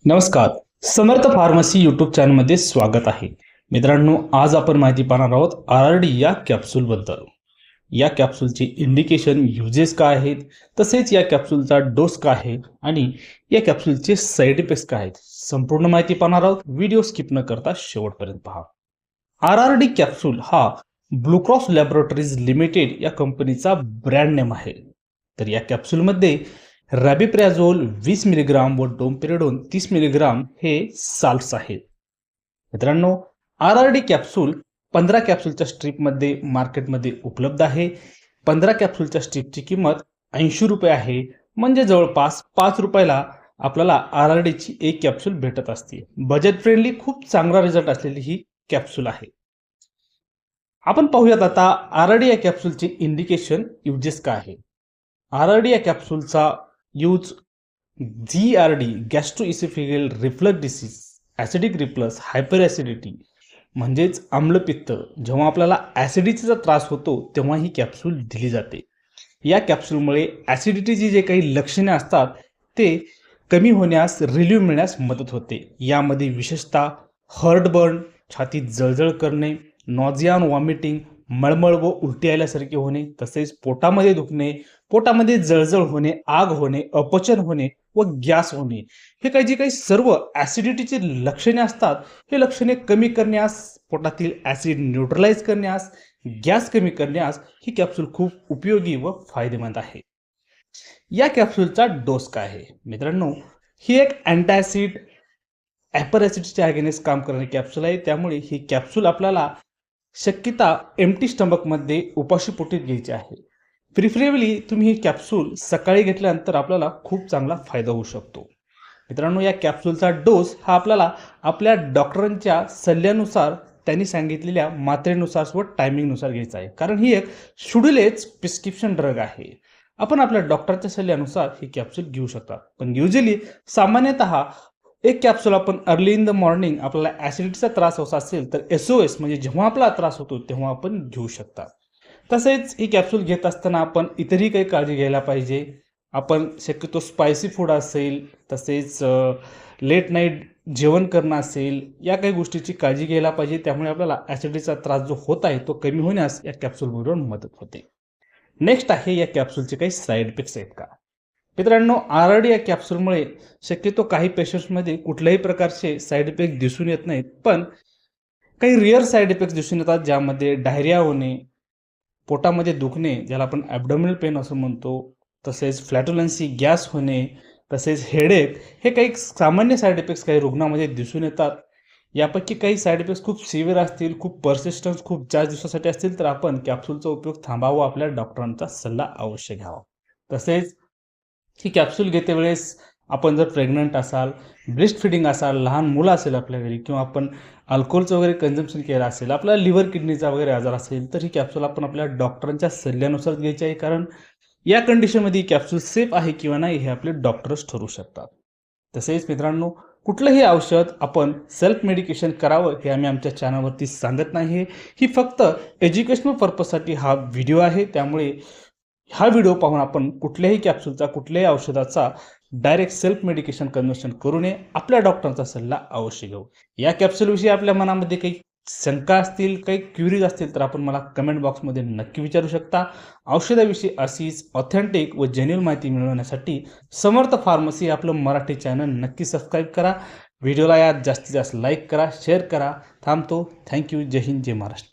नमस्कार. समर्थ pharmacy YouTube चॅनलमध्ये स्वागत आहे. मित्रांनो, आज आपण माहिती पाहणार आहोत RRD या कॅप्सूलबद्दल. या कॅप्सूलचे इंडिकेशन, युजेस काय आहेत, तसेच या कॅप्सूलचा डोस काय आहे आणि या कॅप्सूलचे साइड इफेक्ट्स काय आहेत, संपूर्ण माहिती पाहणार आहोत. व्हिडिओ स्किप न करता शेवटपर्यंत पहा. RRD कॅप्सूल हा ब्लू क्रॉस लॅबोरेटरीज लिमिटेड या कंपनीचा ब्रँड नेम आहे. तर या कॅप्सूलमध्ये रॅबिप्राझोल 20 मिलीग्राम व डोमपेरिडोन 30 मिलीग्राम हे साल्ट्स आहेत. मित्रांनो, RRD कॅप्सूल 15 कॅप्सूलच्या स्ट्रीपमध्ये मार्केटमध्ये उपलब्ध आहे. 15 कॅप्सूलच्या स्ट्रीपची किंमत 80 रुपये आहे. म्हणजे जवळपास 5 रुपयाला आपल्याला RRDची एक कॅप्सूल भेटत असते. बजेट फ्रेंडली, खूप चांगला रिझल्ट असलेली ही कॅप्सूल आहे. आपण पाहूयात आता RRD या कॅप्सूलचे इंडिकेशन, युजेस काय आहे. RRD या कॅप्सूलचा use GERD, gastroesophageal reflux disease, acidic reflux, hyper acidity म्हणजेच आम्लपित्त, जेव्हा आपल्याला ॲसिडिटीचा त्रास होतो तेव्हा ही कॅप्सूल दिली जाते. या कॅप्सूलमुळे ॲसिडिटीची जे काही लक्षणे असतात ते कमी होण्यास, रिलीफ मिळण्यास मदत होते. यामध्ये विशेषतः हर्टबर्न, छातीत जळजळ करणे, नॉझिया आणि वॉमिटिंग, मळमळ व उलटी आल्यासारखे होणे, तसेच पोटामध्ये दुखणे, पोटामध्ये जळजळ होणे, आग होणे, अपचन होणे व गॅस होणे, हे जे काही सर्व ॲसिडिटीची लक्षणे असतात, हे लक्षणे कमी करण्यास, पोटातील ॲसिड न्यूट्रलाइज करण्यास, गॅस कमी करण्यास ही कॅप्सूल खूप उपयोगी व फायदेमंद आहे. या कॅप्सूलचा डोस काय आहे. मित्रांनो, ही एक अँटासिड, हायपर ॲसिडिटीच्या अगेन्स्ट काम करणारी कॅप्सूल आहे. त्यामुळे ही कॅप्सूल आपल्याला शक्यता एम्प्टी स्टमकमध्ये उपाशीपोटी घ्यायची आहे. प्रिफरेबली तुम्ही ही कॅप्सूल सकाळी घेतल्यानंतर आपल्याला खूप चांगला फायदा होऊ शकतो. मित्रांनो, या कॅप्सूलचा डोस हा आपल्याला आपल्या डॉक्टरांच्या सल्ल्यानुसार, त्यांनी सांगितलेल्या मात्रेनुसार व टायमिंगनुसार घ्यायचा आहे. कारण ही एक शेड्यूलेज प्रिस्क्रिप्शन ड्रग आहे. आपण आपल्या डॉक्टरच्या सल्ल्यानुसार ही कॅप्सूल घेऊ शकता. पण युजली सामान्यतः एक कॅप्सूल आपण अर्ली इन द मॉर्निंग, आपल्याला ॲसिडिटीचा त्रास होत असेल तर SOS म्हणजे जेव्हा आपला त्रास होतो तेव्हा आपण घेऊ शकता. तसेच ही कॅप्सूल घेत असताना आपण इतरही काही काळजी घ्यायला पाहिजे. आपण शक्यतो स्पायसी फूड असेल, तसेच लेट नाईट जेवण करणं असेल, या काही गोष्टीची काळजी घ्यायला पाहिजे. त्यामुळे आपल्याला ॲसिडिटीचा त्रास जो होत आहे तो कमी होण्यास या कॅप्सूलबरोबर मदत होते. नेक्स्ट आहे, या कॅप्सूलचे काही साईड इफेक्ट्स आहेत का. मित्रांनो, RRD या कॅप्सूलमुळे शक्यतो काही पेशंट्समध्ये कुठल्याही प्रकारचे साईड इफेक्ट दिसून येत नाहीत, पण काही रिअर साईड इफेक्ट्स दिसून येतात, ज्यामध्ये डायरिया होणे, पोटामध्ये दुखणे, ज्याला आपण ॲब्डोमिनल पेन असं म्हणतो, तसेच फ्लॅटुलन्सी, गॅस होणे, तसेच हेडेक, हे काही सामान्य साईड इफेक्ट्स काही रुग्णामध्ये दिसून येतात. यापैकी काही साईड इफेक्ट्स खूप सिव्हिअर असतील, खूप पर्सिस्टन्स, खूप जास्त दिवसासाठी असतील, तर आपण कॅप्सूलचा उपयोग थांबावा, आपल्या डॉक्टरांचा सल्ला अवश्य घ्यावा. तसेच ही कॅप्सूल घेते वेळेस आपण जर प्रेग्नंट असाल, ब्रेस्ट फिडिंग असाल, लहान मुलं असेल आपल्या घरी, किंवा आपण अल्कोहोलचं वगैरे कन्झम्पशन केलं असेल, आपल्याला लिव्हर किडनीचा वगैरे आजार असेल, तर ही कॅप्सूल आपण आपल्या डॉक्टरांच्या सल्ल्यानुसार घ्यायची आहे. कारण या कंडिशनमध्ये ही कॅप्सूल सेफ आहे किंवा नाही हे आपले डॉक्टरच ठरवू शकतात. तसेच मित्रांनो, कुठलंही औषध आपण सेल्फ मेडिकेशन करावं हे आम्ही आमच्या चॅनलवरती सांगत नाही. ही फक्त एज्युकेशनल पर्पजसाठी हा व्हिडिओ आहे. त्यामुळे हा व्हिडिओ पाहून आपण कुठल्याही कॅप्सूलचा, कुठल्याही औषधाचा डायरेक्ट सेल्फ मेडिकेशन कन्व्हर्शन करू नये. आपल्या डॉक्टरांचा सल्ला अवश्य घेऊ. या कॅप्सूलविषयी आपल्या मनामध्ये काही शंका असतील, काही क्युरीज असतील, तर आपण मला कमेंट बॉक्समध्ये नक्की विचारू शकता. औषधाविषयी अशीच ऑथेंटिक व जेन्युइन माहिती मिळवण्यासाठी समर्थ फार्मसी आपलं मराठी चॅनल नक्की सबस्क्राईब करा. व्हिडिओला यात जास्तीत जास्त लाईक करा, शेअर करा. थांबतो. थँक्यू. जय हिंद, जय महाराष्ट्र.